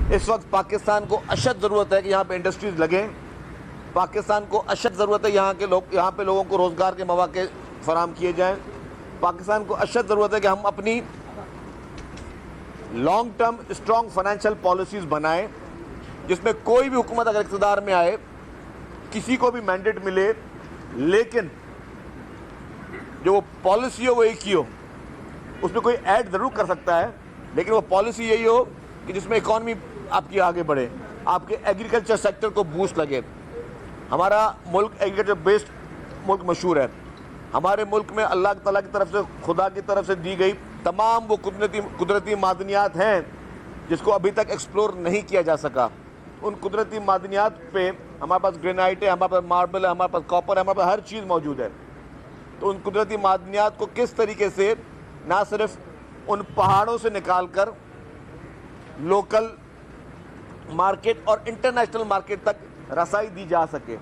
इस वक्त पाकिस्तान को अशद ज़रूरत है कि यहाँ पे इंडस्ट्रीज़ लगें। पाकिस्तान को अशद ज़रूरत है यहाँ पे लोगों को रोज़गार के मौके फराहम किए जाएँ। पाकिस्तान को अशद ज़रूरत है कि हम अपनी long term strong financial policies बनाएं, जिसमें कोई भी हुकूमत अगर इक़्तिदार में आए, किसी को भी मैंडेट मिले, लेकिन जो वो पॉलिसी हो वो एक ही हो। उसमें कोई ऐड ज़रूर कर सकता है, लेकिन वो पॉलिसी यही हो कि जिसमें इकॉनमी आपकी आगे बढ़े, आपके एग्रीकल्चर सेक्टर को बूस्ट लगे। हमारा मुल्क एग्रीकल्चर बेस्ड मुल्क मशहूर है। हमारे मुल्क में अल्लाह ताला की तरफ से, खुदा की तरफ से दी गई तमाम वो कुदरती मादनियात हैं जिसको अभी तक एक्सप्लोर नहीं किया जा सका। उन कुदरती मादनियात पे हमारे पास ग्रेनाइट है, हमारे पास मार्बल है, हमारे पास कॉपर है, हमारे पास हर चीज़ मौजूद है। तो उन कुदरती मादनियात को किस तरीके से ना सिर्फ उन पहाड़ों से निकाल कर लोकल मार्केट और इंटरनेशनल मार्केट तक रसाई दी जा सके,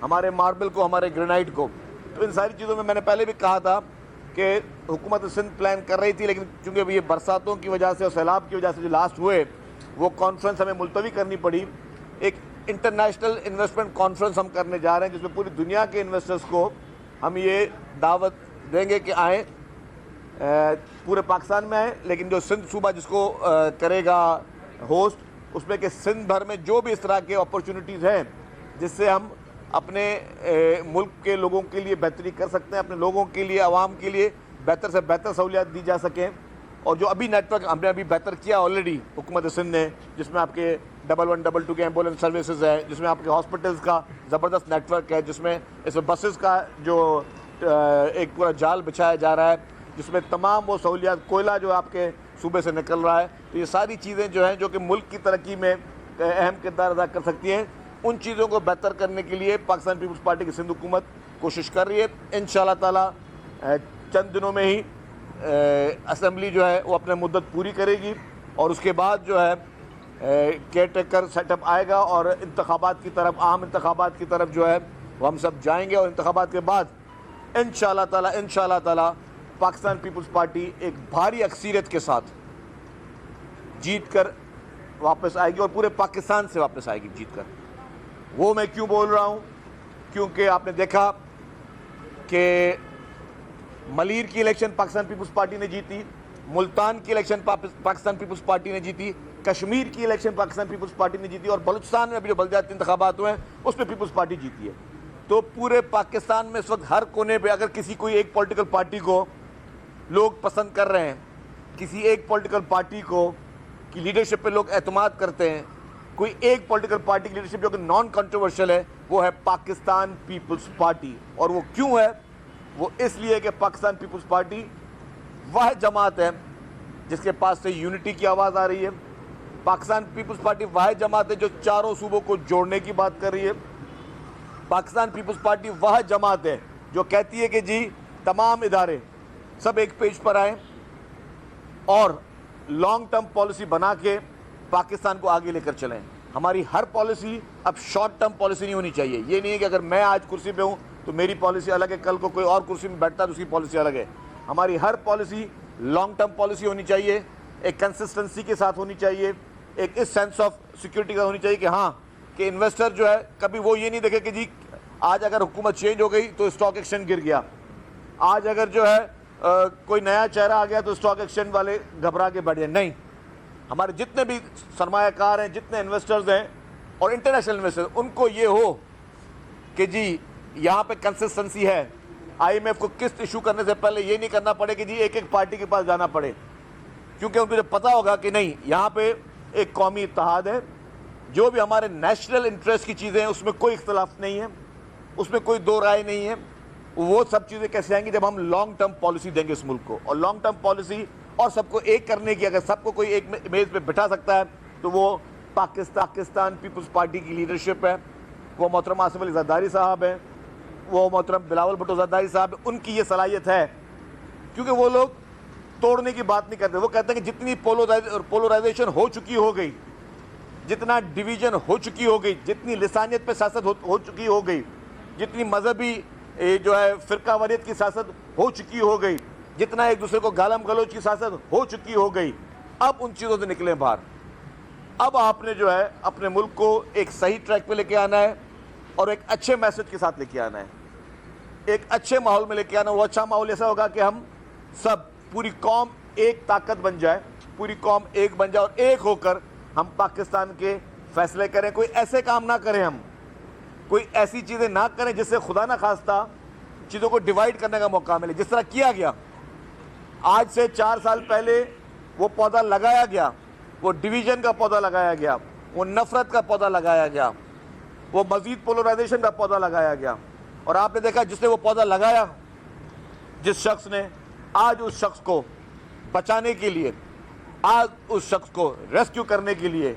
हमारे मार्बल को, हमारे ग्रेनाइट को। तो इन सारी चीज़ों में मैंने पहले भी कहा था कि हुकूमत सिंध प्लान कर रही थी, लेकिन चूँकि ये बरसातों की वजह से और सैलाब की वजह से जो लास्ट हुए, वो कॉन्फ्रेंस हमें मुलतवी करनी पड़ी। एक इंटरनेशनल इन्वेस्टमेंट कॉन्फ्रेंस हम करने जा रहे हैं, जिसमें पूरी दुनिया के इन्वेस्टर्स को हम ये दावत देंगे कि आएँ, पूरे पाकिस्तान में आए, लेकिन जो सिंध सूबा जिसको करेगा होस्ट, उसमें कि सिंध भर में जो भी इस तरह के अपॉर्चुनिटीज़ हैं जिससे हम अपने मुल्क के लोगों के लिए बेहतरी कर सकते हैं, अपने लोगों के लिए, आवाम के लिए बेहतर से बेहतर सहूलियात दी जा सकें। और जो अभी नेटवर्क हमने अभी बेहतर किया ऑलरेडी हुकूमत सिंध ने, जिसमें आपके 1112 के एम्बुलेंस सर्विसेज है, जिसमें आपके हॉस्पिटल्स का ज़बरदस्त नेटवर्क है, जिसमें इसमें बसेस का जो एक पूरा जाल बिछाया जा रहा है, जिसमें तमाम वो सहूलियात, कोयला जो आपके सूबे से निकल रहा है। तो ये सारी चीज़ें जो हैं जो कि मुल्क की तरक्की में अहम किरदार अदा कर सकती हैं, उन चीज़ों को बेहतर करने के लिए पाकिस्तान पीपल्स पार्टी की सिंध हुकूमत कोशिश कर रही है। इंशाअल्लाह ताला चंद दिनों में ही असम्बली जो है वो अपने मुद्दत पूरी करेगी और उसके बाद जो है केयर टेकर सेटअप आएगा और इंतखाबात की तरफ, आम इंतखाबात की तरफ जो है वो हम सब जाएंगे। और इंतखाबात के बाद इंशाअल्लाह ताला पाकिस्तान पीपल्स पार्टी एक भारी अक्सरियत के साथ जीत कर वापस आएगी और पूरे पाकिस्तान से वापस आएगी जीत कर। वो मैं क्यों बोल रहा हूँ? क्योंकि आपने देखा कि मलीर की इलेक्शन पाकिस्तान पीपल्स पार्टी ने जीती, मुल्तान की इलेक्शन पाकिस्तान पीपल्स पार्टी ने जीती, कश्मीर की इलेक्शन पाकिस्तान पीपल्स पार्टी ने जीती और बलूचिस्तान में अभी जो बलदियाती इंतखाबात हुए हैं उस पर पीपल्स पार्टी जीती है। तो पूरे पाकिस्तान में इस वक्त हर कोने पे अगर किसी कोई एक पॉलिटिकल पार्टी को लोग पसंद कर रहे हैं, किसी एक पॉलिटिकल पार्टी को की लीडरशिप पे लोग एतमाद करते हैं, कोई एक पॉलिटिकल पार्टी की लीडरशिप जो कि नॉन कंट्रोवर्शियल है, वो है पाकिस्तान पीपल्स पार्टी। और वो क्यों है? वो इसलिए कि पाकिस्तान पीपल्स पार्टी वह जमात है जिसके पास से यूनिटी की आवाज़ आ रही है। पाकिस्तान पीपल्स पार्टी वह जमात है जो चारों सूबों को जोड़ने की बात कर रही है। पाकिस्तान पीपल्स पार्टी वह जमात है जो कहती है कि जी तमाम इदारे सब एक पेज पर आए और लॉन्ग टर्म पॉलिसी बना के पाकिस्तान को आगे लेकर चलें। हमारी हर पॉलिसी अब शॉर्ट टर्म पॉलिसी नहीं होनी चाहिए। ये नहीं है कि अगर मैं आज कुर्सी पे हूँ तो मेरी पॉलिसी अलग है, कल को कोई और कुर्सी में बैठता है तो उसकी पॉलिसी अलग है। हमारी हर पॉलिसी लॉन्ग टर्म पॉलिसी होनी चाहिए, एक कंसिस्टेंसी के साथ होनी चाहिए, एक इस सेंस ऑफ सिक्योरिटी का होनी चाहिए कि हाँ कि इन्वेस्टर जो है कभी वो ये नहीं देखे कि जी आज अगर हुकूमत चेंज हो गई तो स्टॉक एक्सचेंज गिर गया, आज अगर जो है कोई नया चेहरा आ गया तो स्टॉक एक्सचेंज वाले घबरा के बैठ जाए। नहीं, हमारे जितने भी सरमायाकार हैं, जितने इन्वेस्टर्स हैं और इंटरनेशनल इन्वेस्टर्स, उनको ये हो कि जी यहाँ पे कंसिस्टेंसी है। IMF को किस्त इशू करने से पहले ये नहीं करना पड़े कि जी एक एक पार्टी के पास जाना पड़े, क्योंकि उनको जब पता होगा कि नहीं यहाँ पे एक कौमी इत्तेहाद है, जो भी हमारे नेशनल इंटरेस्ट की चीज़ें हैं उसमें कोई इख्तलाफ नहीं है, उसमें कोई दो राय नहीं है। वो सब चीज़ें कैसे आएंगी? जब हम लॉन्ग टर्म पॉलिसी देंगे इस मुल्क को। और लॉन्ग टर्म पॉलिसी और सबको एक करने की, अगर सबको कोई एक मेज़ पे बिठा सकता है तो वो पाकिस्तान पीपल्स पार्टी की लीडरशिप है। वो मोहतरम आसिफ अली ज़रदारी साहब हैं, वो मोहतरम बिलावल भुट्टो ज़रदारी साहब, उनकी ये सलाहियत है। क्योंकि वो लोग तोड़ने की बात नहीं करते, वो कहते हैं कि जितनी पोलराइजेशन हो चुकी हो गई, जितना डिवीज़न हो चुकी हो गई, जितनी लिसानियत पे सियासत हो चुकी हो गई, जितनी मजहबी जो है फ़िरकावारियत की सियासत हो चुकी हो गई, जितना एक दूसरे को गालम गलोच की सियासत हो चुकी हो गई, अब उन चीज़ों से निकलें बाहर। अब आपने जो है अपने मुल्क को एक सही ट्रैक पे लेके आना है और एक अच्छे मैसेज के साथ लेके आना है, एक अच्छे माहौल में लेके आना। वो अच्छा माहौल ऐसा होगा कि हम सब, पूरी कौम एक ताकत बन जाए, पूरी कौम एक बन जाए और एक होकर हम पाकिस्तान के फैसले करें। कोई ऐसे काम ना करें, हम कोई ऐसी चीज़ें ना करें जिससे खुदा ना खास्ता चीज़ों को डिवाइड करने का मौका मिले, जिस तरह किया गया। आज से 4 साल पहले वो पौधा लगाया गया, वो डिवीज़न का पौधा लगाया गया, वो नफ़रत का पौधा लगाया गया, वो मज़ीद पोलराइजेशन का पौधा लगाया गया। और आपने देखा जिसने वो पौधा लगाया, जिस शख्स ने, आज उस शख्स को बचाने के लिए, आज उस शख्स को रेस्क्यू करने के लिए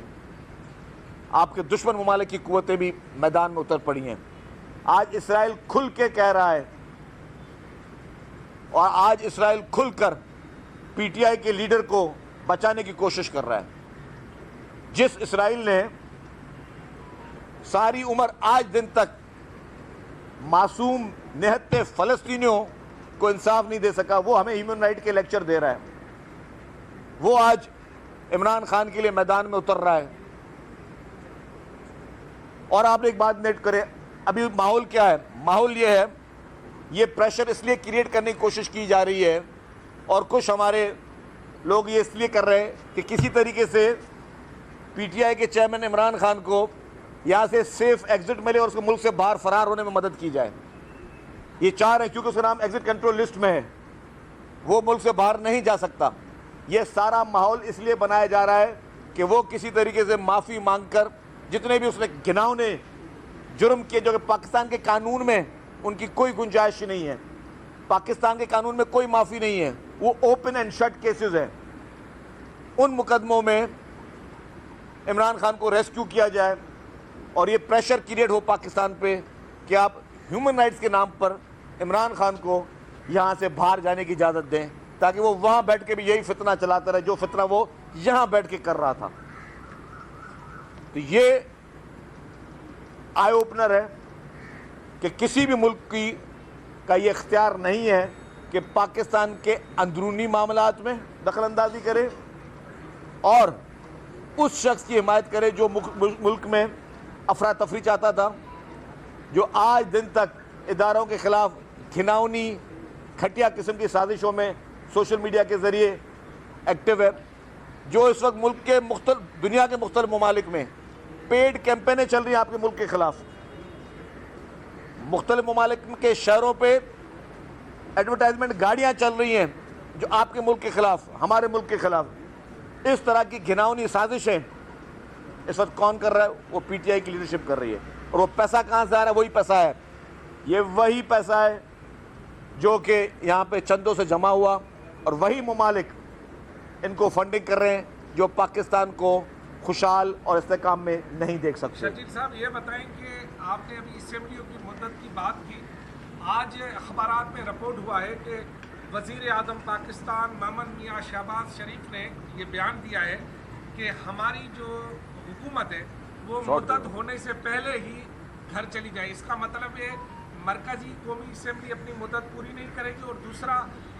आपके दुश्मन ममालिक की कुव्वतें भी मैदान में उतर पड़ी हैं। आज इसराइल खुल के कह रहा है और आज इसराइल खुलकर पीटीआई के लीडर को बचाने की कोशिश कर रहा है। जिस इसराइल ने सारी उम्र आज दिन तक मासूम निहत्ते फ़लस्तीनियों को इंसाफ नहीं दे सका, वो हमें ह्यूमन राइट के लेक्चर दे रहा है। वो आज इमरान खान के लिए मैदान में उतर रहा है। और आप एक बात नोट करें, अभी माहौल क्या है? माहौल ये है, ये प्रेशर इसलिए क्रिएट करने की कोशिश की जा रही है और कुछ हमारे लोग ये इसलिए कर रहे हैं कि किसी तरीके से पीटीआई के चेयरमैन इमरान खान को यहाँ से सेफ एग्जिट मिले और उसको मुल्क से बाहर फरार होने में मदद की जाए। ये चाह रहे हैं क्योंकि उसका नाम एग्जिट कंट्रोल लिस्ट में है, वो मुल्क से बाहर नहीं जा सकता। ये सारा माहौल इसलिए बनाया जा रहा है कि वो किसी तरीके से माफ़ी मांगकर, जितने भी उसने घिनौने जुर्म किए जो कि पाकिस्तान के कानून में उनकी कोई गुंजाइश नहीं है, पाकिस्तान के कानून में कोई माफ़ी नहीं है, वो ओपन एंड शट केसेस हैं, उन मुकदमों में इमरान खान को रेस्क्यू किया जाए और ये प्रेशर क्रिएट हो पाकिस्तान पे कि आप ह्यूमन राइट्स के नाम पर इमरान खान को यहाँ से बाहर जाने की इजाज़त दें, ताकि वो वहाँ बैठ के भी यही फितना चलाता रहे जो फितना वो यहाँ बैठ के कर रहा था। तो ये आई ओपनर है कि किसी भी मुल्क की का ये इख्तियार नहीं है कि पाकिस्तान के अंदरूनी मामलात में दखल अंदाजी करे और उस शख्स की हिमायत करे जो मुल्क में अफरा तफरी चाहता था, जो आज दिन तक इदारों के ख़िलाफ़ घिनौनी घटिया किस्म की साजिशों में सोशल मीडिया के ज़रिए एक्टिव है, जो इस वक्त मुल्क के दुनिया के मुख्तलिफ ममालिक में पेड कैंपेनें चल रही हैं आपके मुल्क के ख़िलाफ़। मुख्तलिफ ममालिक के शहरों पे एडवर्टाइजमेंट गाड़ियाँ चल रही हैं जो आपके मुल्क के ख़िलाफ़, हमारे मुल्क के ख़िलाफ़। इस तरह की घिनौनी साजिशें इस वक्त कौन कर रहा है? वो पीटीआई की लीडरशिप कर रही है। और वो पैसा कहाँ से आ रहा है? वही पैसा है, ये वही पैसा है जो कि यहाँ पे चंदों से जमा हुआ और वही ममालिक इनको फंडिंग कर रहे हैं जो पाकिस्तान को खुशहाल और इस्तेकाम में नहीं देख सकते। शकील साहब ये बताएं कि आपने अभी असेंबलियों की मुद्दत की बात की, आज अखबारात में रिपोर्ट हुआ है कि वज़ीर आज़म पाकिस्तान मोहम्मद मियां शहबाज शरीफ ने ये बयान दिया है कि हमारी जो हुकूमत है वो मुद्दत होने से पहले ही घर चली जाए। इसका मतलब ये मरकज़ी कौमी असेंबली अपनी मुद्दत पूरी नहीं करेगी। और दूसरा,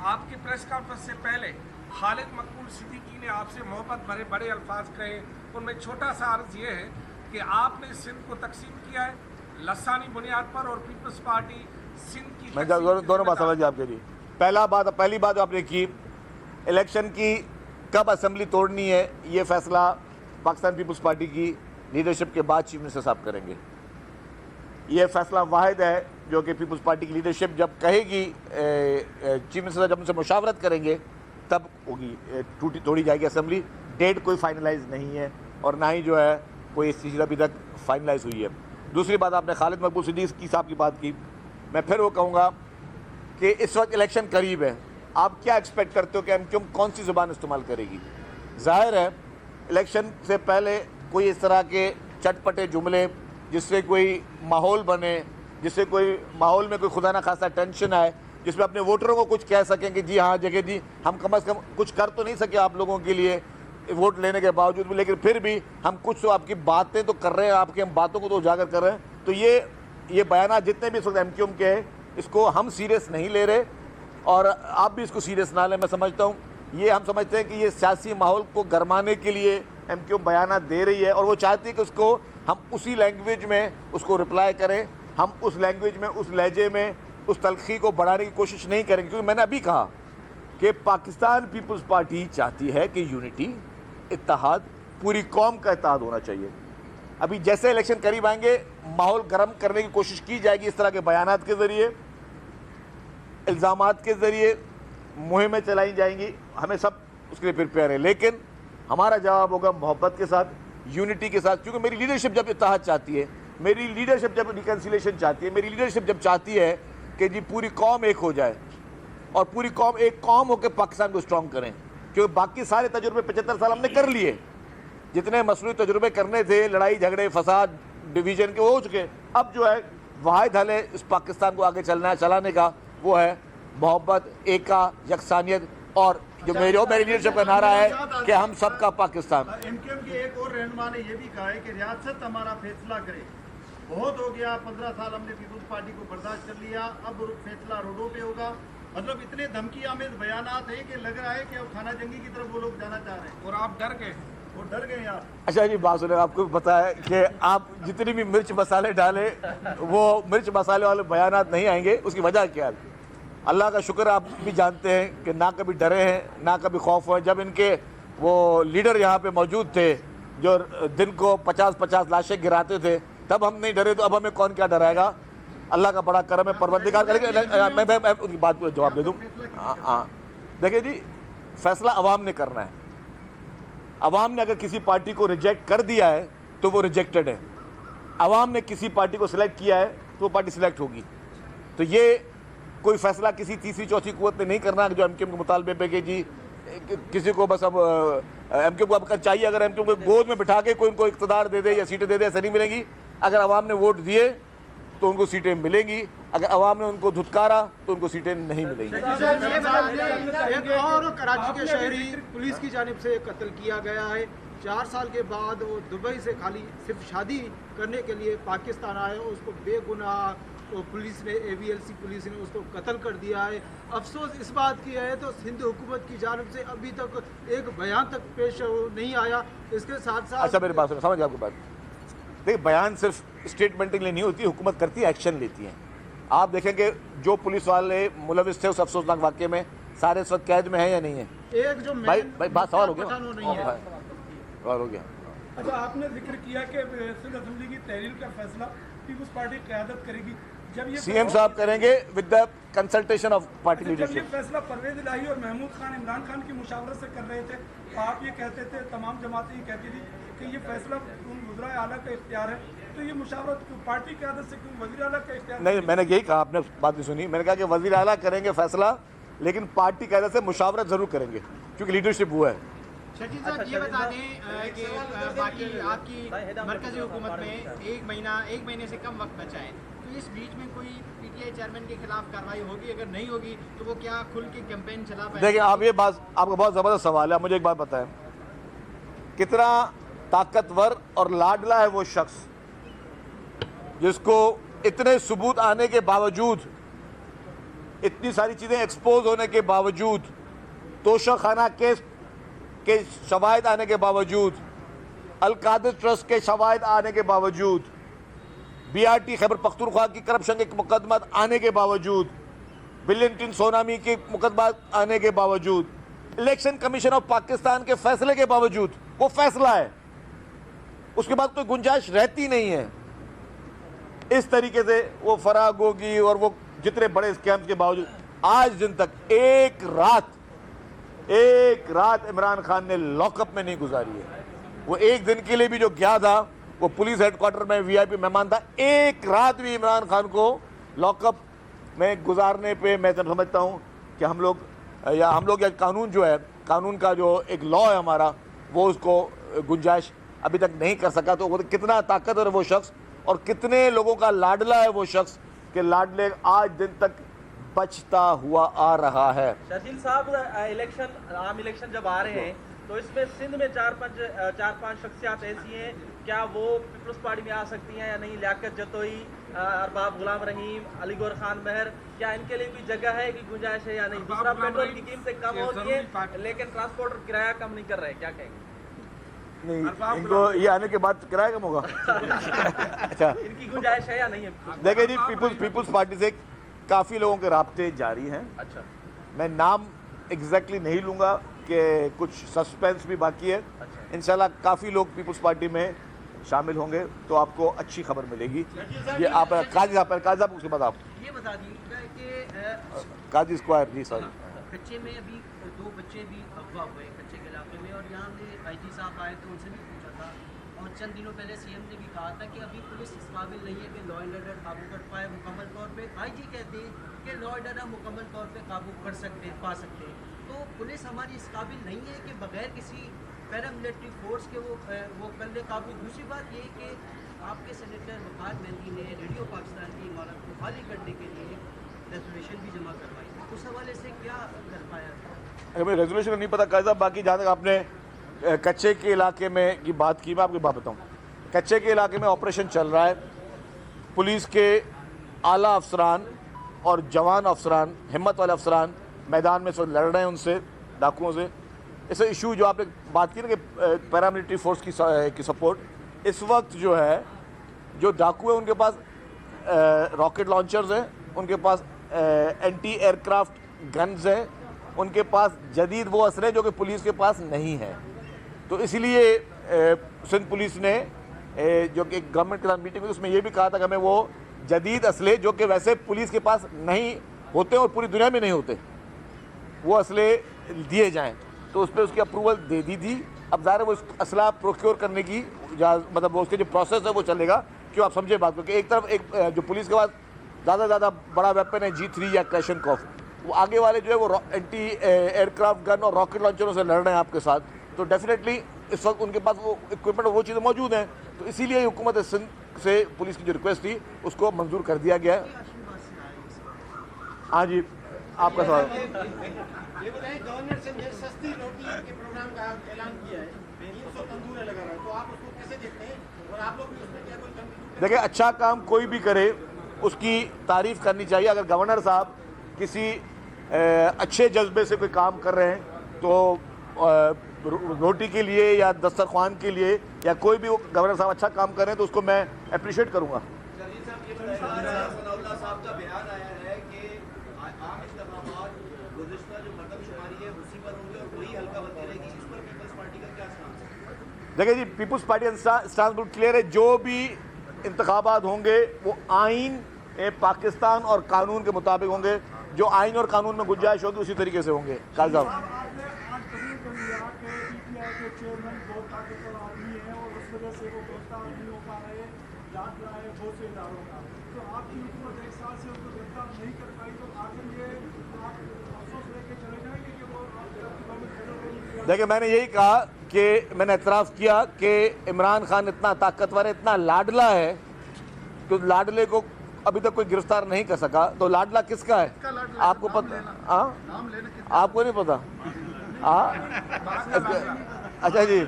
आपके प्रेस कॉन्फ्रेंस से पहले खालिद मकबूल सिद्दीकी ने आपसे मोहब्बत भरे बड़े अल्फाज कहे, उनमें छोटा सा अर्ज़ ये है कि आपने सिंध को तकसीम किया है लसानी बुनियाद पर और पीपल्स पार्टी सिंध की मैं दोनों बात समझ आपके लिए। पहली बात आपने की इलेक्शन की कब असेंबली तोड़नी है, ये फैसला पाकिस्तान पीपल्स पार्टी की लीडरशिप के बाद चीफ मिनिस्टर साहब करेंगे। ये फैसला वाहिद है जो कि पीपल्स पार्टी की लीडरशिप जब कहेगी, चीफ मिनिस्टर जब उनसे मुशावरत करेंगे तब होगी, तोड़ी जाएगी असेंबली। डेट कोई फाइनलाइज नहीं है और ना ही जो है कोई इस चीज़ अभी तक फाइनलाइज हुई है। दूसरी बात, आपने खालिद मकबूल सिद्दीकी साहब की बात की, मैं फिर वो कहूँगा कि इस वक्त इलेक्शन करीब है, आप क्या एक्सपेक्ट करते हो कि एमक्यूएम कौन सी ज़ुबान इस्तेमाल करेगी? जाहिर है इलेक्शन से पहले कोई इस तरह के चटपटे जुमले जिससे कोई माहौल बने, जिससे कोई माहौल में कोई खुदा ना खासा टेंशन आए, जिसमें अपने वोटरों को कुछ कह सकें कि जी हाँ जगह जी हम कम अज़ कम कुछ कर तो नहीं सके आप लोगों के लिए वोट लेने के बावजूद भी, लेकिन फिर भी हम कुछ तो आपकी बातें तो कर रहे हैं, आपकी हम बातों को तो उजागर कर रहे हैं। तो ये बयान जितने भी इस वक्त एमक्यूएम के हैं इसको हम सीरियस नहीं ले रहे और आप भी इसको सीरियस ना लें। मैं समझता हूँ ये हम समझते हैं कि ये सियासी माहौल को गरमाने के लिए MKO बयाना दे रही है और वो चाहती है कि उसको हम उसी लैंग्वेज में उसको रिप्लाई करें, हम उस लैंग्वेज में, उस लहजे में उस तलखी को बढ़ाने की कोशिश नहीं करेंगे। क्योंकि मैंने अभी कहा कि पाकिस्तान पीपल्स पार्टी चाहती है कि यूनिटी, इत्तेहाद, पूरी कौम का इत्तेहाद होना चाहिए। अभी जैसे इलेक्शन करीब आएंगे माहौल गर्म करने की कोशिश की जाएगी, इस तरह के बयानात के ज़रिए, इल्ज़ामात के ज़रिए मुहिमें चलाई जाएंगी। हमें सब उसके लिए प्रिपेयर है, लेकिन हमारा जवाब होगा मोहब्बत के साथ, यूनिटी के साथ। क्योंकि मेरी लीडरशिप जब इत्तेहाद चाहती है, मेरी लीडरशिप जब रिकन्सिलेशन चाहती है, मेरी लीडरशिप जब चाहती है कि जी पूरी कौम एक हो जाए और पूरी कौम एक कौम होकर पाकिस्तान को स्ट्रॉन्ग करें, क्योंकि बाकी सारे तजुर्बे 75 साल हमने कर लिए, जितने मसलूई तजुर्बे करने थे, लड़ाई झगड़े फसाद डिवीज़न के, वो हो चुके। अब जो है वाहिद हल है इस पाकिस्तान को आगे चलाने का, वो है मोहब्बत, एका, यकसानियत और जो मेरी लीडरशिप का नारा है कि हम सबका पाकिस्तान। MKM के एक और रहनुमा ने यह भी कहा है कि रियासत हमारा फैसला करे, बहुत हो गया, 15 साल हमने पीपुल्स पार्टी को बर्दाश्त कर लिया, अब फैसला रोडों पे होगा। मतलब इतने धमकी आमेज बयानात है कि लग रहा है कि अब खाना जंगी की तरफ वो लोग जाना चाह रहे हैं और आप डर गए, वो डर गए यार। अच्छा जी, बात सुने, आपको भी पता है कि आप जितनी भी मिर्च मसाले डाले वो मिर्च मसाले वाले बयानात नहीं आएंगे। उसकी वजह क्या है? अल्लाह का शुक्र, आप भी जानते हैं कि ना कभी डरे हैं ना कभी खौफ हुए। जब इनके वो लीडर यहाँ पे मौजूद थे जो दिन को 50-50 लाशें गिराते थे, तब हम नहीं डरे, तो अब हमें कौन क्या डराएगा? अल्लाह का बड़ा करम है, परवरदिगार करेंगे। मैं उनकी बात को जवाब दे दूँ। हाँ, देखिए जी, फैसला अवाम ने करना है। अवाम ने अगर किसी पार्टी को रिजेक्ट कर दिया है तो वो रिजेक्टेड है। अवाम ने किसी पार्टी को सिलेक्ट किया है तो वो पार्टी सिलेक्ट होगी। तो ये कोई फैसला किसी तीसरी चौथी कुव्वत ने नहीं करना जो MKM के मुतालबे पे कि जी किसी को बस अब MKM को अब चाहिए, अगर MKM को गोद में बिठा के कोई उनको इक़्तिदार दे दे या सीटें दे दे, ऐसा नहीं मिलेंगी। अगर अवाम ने वोट दिए तो उनको सीटें मिलेंगी, अगर अवाम ने उनको धुतकारा तो उनको सीटें नहीं मिलेंगी। एक और कराची के शहरी पुलिस की जानिब से कत्ल किया गया है। 4 साल के बाद वो दुबई से खाली सिर्फ शादी करने के लिए पाकिस्तान आए, उसको बेगुनाह तो पुलिस ने, AVLC पुलिस ने उसको कत्ल कर दिया है। अफसोस इस बात की है तो सिंध हुकूमत की जानिब से अभी तक एक बयान तक पेश नहीं आया। इसके साथ साथ अच्छा, मेरी बात समझ आपकी बात। देखिए, बयान सिर्फ स्टेटमेंट के लिए नहीं होती, हुकूमत करती है, एक्शन लेती है। आप देखेंगे जो पुलिस वाले मुलविस थे उस अफसोसनाक वाक़े में, सारे इस वक्त कैद में है या नहीं है? एक जो भाई बात सवाल हो गया, सवाल हो गया। अच्छा, आपने जिक्र किया कि सिंध असेंबली की तहरीर का फैसला पीपुल्स पार्टी क़यादत करेगी। जब ये CM साहब करेंगे with the consultation of party जब ये लीडरशिप। फैसला परवेज इलाही और महमूद खान इमरान खान की मुशावरत से कर रहे थे, तो आप ये कहते थे, तमाम जमातें ये कहती थी कि ये फैसला वज़ीर आला का इख्तियार है, तो ये मुशावरत क्यों पार्टी की आदत से क्यों वज़ीर आला का इख्तियार? नहीं, मैंने यही कहा, आपने बात नहीं सुनी। मैंने कहा कि वज़ीर आला करेंगे फैसला, लेकिन पार्टी की आदत से मुशावरत जरूर करेंगे, क्योंकि लीडरशिप वो है। शकील साहब ये बता दें कि बाकी आपकी मरकज़ी हुकूमत में एक महीने से कम वक्त बचा है, तो इस बीच में कोई PTI चेयरमैन के खिलाफ कार्रवाई होगी? अगर नहीं होगी तो वो क्या खुल के कैंपेन चला पाएंगे? देखिए, आप ये बात, आपका बहुत ज़बरदस्त सवाल है। मुझे एक बात बताएं, कितना ताकतवर और लाडला है वो शख्स जिसको इतने सबूत आने के बावजूद, इतनी सारी चीज़ें एक्सपोज होने के बावजूद, तोशाखाना केस के शवाहिद आने के बावजूद, अल-कादिर ट्रस्ट के शवाहिद आने के बावजूद, BRT खैबर पख्तूनख्वा की करप्शन के मुकदमा आने के बावजूद, बिलियन सोनामी के मुकदमा आने के बावजूद, इलेक्शन कमीशन ऑफ पाकिस्तान के फैसले के बावजूद, वो फैसला है, उसके बाद कोई गुंजाइश रहती नहीं है। इस तरीके से वो फराग होगी और वो जितने बड़े स्कैम्स के बावजूद आज दिन तक एक रात इमरान खान ने लॉकअप में नहीं गुजारी है। वो एक दिन के लिए भी जो गया था, वो पुलिस हेडक्वार्टर में VIP मेहमान था, एक रात भी इमरान खान को लॉकअप में गुजारने पे मैं समझता हूँ कि हम लोग या कानून जो है, कानून का जो एक लॉ है हमारा, वो उसको गुंजाइश अभी तक नहीं कर सका। तो वो कितना ताकतवर है वो शख्स और कितने लोगों का लाडला है वो शख्स कि लाडले आज दिन तक बचता हुआ आ रहा है। शकील साहब, आम इलेक्शन जब आ रहे हैं तो इसमें सिंध में 4-5 शख्सियात ऐसी हैं, क्या वो पीपल्स पार्टी में आ सकती हैं या नहीं? लियाकत जतोई, अरबाब गुलाम रहीम, अलीगौर खान महर, क्या इनके लिए भी जगह है कि गुंजाइश है या नहीं? दूसरा, पेट्रोल की कीमतें कम होती है लेकिन ट्रांसपोर्टर किराया कम नहीं कर रहे, क्या कहेंगे? नहीं, इनको ये आने के बाद किराया कम होगा। अच्छा, इनकी गुंजाइश है या नहीं है? देखिए जी, पीपुल्स पार्टी से काफ़ी लोगों के राब्ते जारी हैं। अच्छा, मैं नाम एग्जैक्टली नहीं लूँगा कि कुछ सस्पेंस भी बाकी है। इंशाल्लाह काफ़ी लोग पीपुल्स पार्टी में शामिल होंगे तो आपको अच्छी खबर मिलेगी। ये आप काजी साहब उसके बाद आप ये बता दीजिएगा कि काजी स्क्वायर जी सॉरी कच्चे में अभी 2 बच्चे भी अगवा हुए कच्चे के इलाके में, और यहाँ पे आईजी साहब आए तो उनसे भी पूछा था, और चंद दिनों पहले सीएम ने भी कहा था कि अभी पुलिस इस काबिल नहीं है कि लॉ एंड ऑर्डर काबू कर पाए मुकम्मल तौर पे। आईजी कहते हैं कि लॉ एंड ऑर्डर मुकम्मल तौर पे काबू कर सकते पा सकते हैं, तो पुलिस हमारी इस काबिल नहीं है कि बगैर किसी पैरामिलिट्री फोर्स के वो कर ले काबू। दूसरी बात ये कि आपके सेनेटर वकार मेहंदी ने रेडियो पाकिस्तान की इमारत को खाली करने के लिए रेजोल्यूशन भी जमा करवाई, उस हवाले से क्या कर पाया? अगर रेजोल्यूशन का नहीं पता काजी साहब, बाकी जहाँ तक आपने कच्चे के इलाके में की बात की, मैं आपकी बात बताऊँ। कच्चे के इलाके में ऑपरेशन चल रहा है, पुलिस के आला अफसरान और जवान अफसरान, हिम्मत वाले अफसरान मैदान में लड़ रहे हैं उनसे, डाकुओं से। ऐसे इशू जो आपने बात की ना कि पैरामिलिट्री फोर्स की सपोर्ट, इस वक्त जो है जो डाकू है उनके पास रॉकेट लॉन्चर्स हैं, उनके पास एंटी एयरक्राफ्ट गन्स हैं, उनके पास जदीद वो असले जो कि पुलिस के पास नहीं है। तो इसलिए सिंध पुलिस ने जो कि गवर्नमेंट के साथ मीटिंग हुई उसमें ये भी कहा था कि हमें वो जदीद असले जो कि वैसे पुलिस के पास नहीं होते और पूरी दुनिया में नहीं होते, वो असले दिए जाएं। तो उस पर उसकी अप्रूवल दे दी थी। अब ज़ाहिर है वो असला प्रोक्योर करने की मतलब वो उसके जो प्रोसेस है वो चलेगा। क्यों, आप समझे बात को कि एक तरफ एक जो पुलिस के पास ज़्यादा बड़ा वेपन है G3 या क्लैशनकोफ, वो आगे वाले जो है वो एंटी एयरक्राफ्ट गन और रॉकेट लॉन्चरों से लड़ रहे हैं आपके साथ। तो डेफिनेटली इस वक्त उनके पास वो इक्विपमेंट और वो चीज़ें मौजूद हैं। तो इसीलिए हुकूमत सिंध से पुलिस की जो रिक्वेस्ट थी उसको मंजूर कर दिया गया है। हाँ जी, आपका सवाल। ये बताएं, गवर्नर से सस्ती रोटी के प्रोग्राम का ऐलान किया है, 300 तंदूर लगा रहा है, तो आप उसको कैसे देखते हैं और आप लोग भी उसमें क्या कोई कंट्रीब्यूट? देखिए, अच्छा काम कोई भी करे उसकी तारीफ़ करनी चाहिए। अगर गवर्नर साहब किसी अच्छे जज्बे से कोई काम कर रहे हैं तो रोटी के लिए या दस्तरखान के लिए या कोई भी गवर्नर साहब अच्छा काम कर रहे हैं तो उसको मैं अप्रिशिएट करूँगा। साहब का बयान आया है कि आम इंतखाबात गुज़िश्ता जो मरदमशुमारी है उसी पर होंगे और वही हल्का बनती रहेगी। इस पर पीपल्स पार्टी का क्या स्टांस है? देखिए जी, पीपल्स पार्टी का स्टांस बिल्कुल क्लियर है। जो भी इंतखाबात होंगे वो आइन पाकिस्तान और कानून के मुताबिक होंगे। जो आइन और कानून में गुंजाइश होगी उसी तरीके से होंगे। काजी साहब, आपने आज तस्वीर कर लिया कि पीटीआई के चेयरमैन बहुत ताकतवर आदमी है और उस वजह से वो गिरफ्तार नहीं हो पा रहे, याद रहा है बहुत से इदारों का। तो आपकी हुकूमत 1 साल से उनको गिरफ्तार नहीं कर पाई, तो आखिर ये आप अफसोस लेके चले जाएंगे कि वो आप? देखिए, मैंने यही कहा कि मैंने एतराफ़ किया कि इमरान खान इतना ताकतवर है, इतना लाडला है, तो लाडले को अभी तक कोई गिरफ्तार नहीं कर सका। तो लाडला किसका है आपको पता? आपको नहीं पता? अच्छा जी,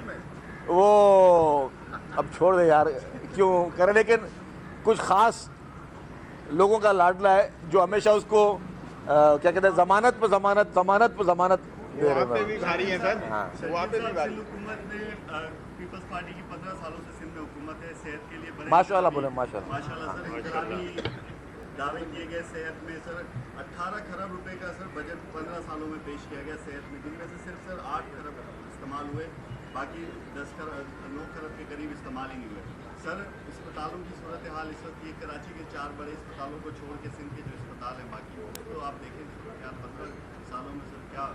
वो अब छोड़ दे यार, क्यों करें। लेकिन कुछ ख़ास लोगों का लाडला है जो हमेशा उसको क्या कहते हैं, जमानत पे जमानत दे रहे हैं। भी भारी है सर। हाँ, हुकूमत ने पीपल्स पार्टी की 15 सालों से सिंध में हुकूमत है, सेहत के लिए बड़े माशाल्लाह बोले माशाल्लाह। सर इंतज़ामी दावे किए गए सेहत में सर 18 खरब रुपए का सर बजट 15 सालों में पेश किया गया सेहत में, जिनमें से सिर्फ सर 8 खरब इस्तेमाल हुए, बाकी 9 खरब के करीब इस्तेमाल ही नहीं हुए। सर अस्पतालों की सूरत हाल इस वक्त ये कराची के 4 बड़े अस्पतालों को छोड़ के सिंध के जो अस्पताल हैं बाकी, तो आप देखें क्या 15 सालों में सर क्या?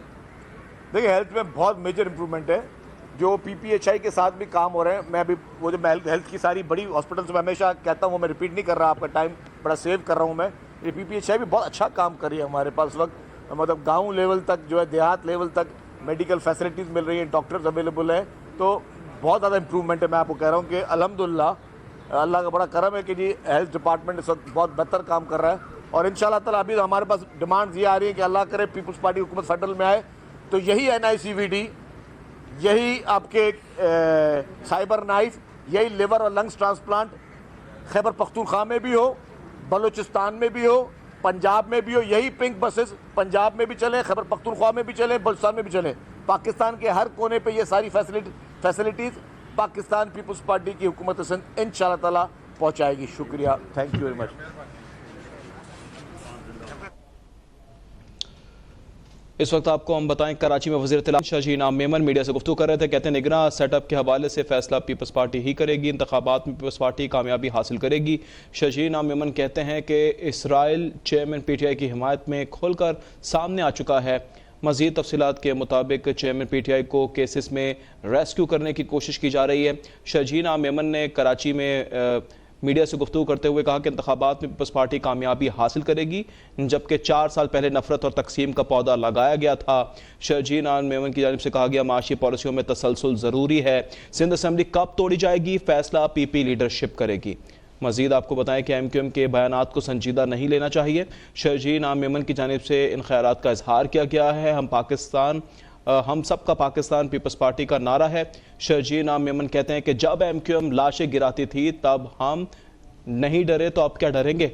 देखिए, हेल्थ में बहुत मेजर इंप्रूवमेंट है। जो PPHI के साथ भी काम हो रहे हैं, मैं अभी वो जो मैं हेल्थ की सारी बड़ी हॉस्पिटल्स में हमेशा कहता हूँ, वो मैं रिपीट नहीं कर रहा, आपका टाइम बड़ा सेव कर रहा हूँ मैं। ये PPHI भी बहुत अच्छा काम कर रही है हमारे पास। वक्त मतलब गांव लेवल तक जो है, देहात लेवल तक मेडिकल फैसिलिटीज़ मिल रही हैं, डॉक्टर्स अवेलेबल हैं, तो बहुत ज़्यादा इंप्रूवमेंट है। मैं आपको कह रहा हूँ कि अल्हम्दुलिल्लाह अल्लाह का बड़ा करम है कि जी हेल्थ डिपार्टमेंट इस वक्त बहुत बेहतर काम कर रहा है। और इंशाअल्लाह ताला अभी हमारे पास डिमांड्स ये आ रही है कि अल्लाह करे पीपल्स पार्टी हुकूमत फेडरल में आए तो यही NICVD, यही आपके साइबर नाइफ, यही लिवर और लंग्स ट्रांसप्लांट खैबर पख्तूनख्वा में भी हो, बलूचिस्तान में भी हो, पंजाब में भी हो, यही पिंक बसेस पंजाब में भी चलें, खैबर पख्तूनख्वा में भी चलें, बलूचिस्तान में भी चलें। पाकिस्तान के हर कोने पे ये सारी फैसिलिटीज़ पाकिस्तान पीपल्स पार्टी की हुकूमत सिंध इंशाअल्लाह ताला पहुंचाएगी। शुक्रिया, थैंक यू वेरी मच। इस वक्त आपको हम बताएं, कराची में वज़ीर इत्तलात शाहजी इनाम मेमन मीडिया से गुफ्तगू कर रहे थे। कहते हैं निगरां सेटअप के हवाले से फैसला पीपल्स पार्टी ही करेगी, इंतखाबात में पीपल्स पार्टी कामयाबी हासिल करेगी। शाहजी इनाम मेमन कहते हैं कि इसराइल चेयरमैन PTI की हिमायत में खुलकर सामने आ चुका है। मज़ीद तफसीलात के मुताबिक चेयरमैन PTI को केसेस में रेस्क्यू करने की कोशिश की जा रही है। शाहजी इनाम मेमन ने कराची में मीडिया से गुफ्तगू करते हुए कहा कि इंतखाबात में पीपल्स पार्टी कामयाबी हासिल करेगी, जबकि 4 साल पहले नफरत और तकसीम का पौधा लगाया गया था। शाहजी इनाम मेमन की जानिब से कहा गया माशी पॉलिसियों में तसलसल ज़रूरी है। सिंध असम्बली कब तोड़ी जाएगी, फैसला PP लीडरशिप करेगी। मज़ीद आपको बताएं कि MQM के बयानात को संजीदा नहीं लेना चाहिए। शाहजी इनाम मेमन की जानिब से इन ख्यालात का इजहार किया गया है। हम सब का पाकिस्तान पीपल्स पार्टी का नारा है। शाहजी इनाम मेमन कहते हैं कि जब MQM लाशें गिराती थी तब हम नहीं डरे, तो अब क्या डरेंगे।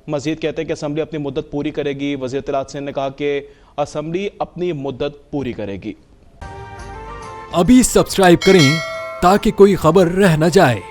मजीद कहते हैं कि असम्बली अपनी मुद्दत पूरी करेगी। वज़ीर इत्तलात सिंध ने कहा कि असम्बली अपनी मुद्दत पूरी करेगी। अभी सब्सक्राइब करें ताकि कोई खबर रह न जाए।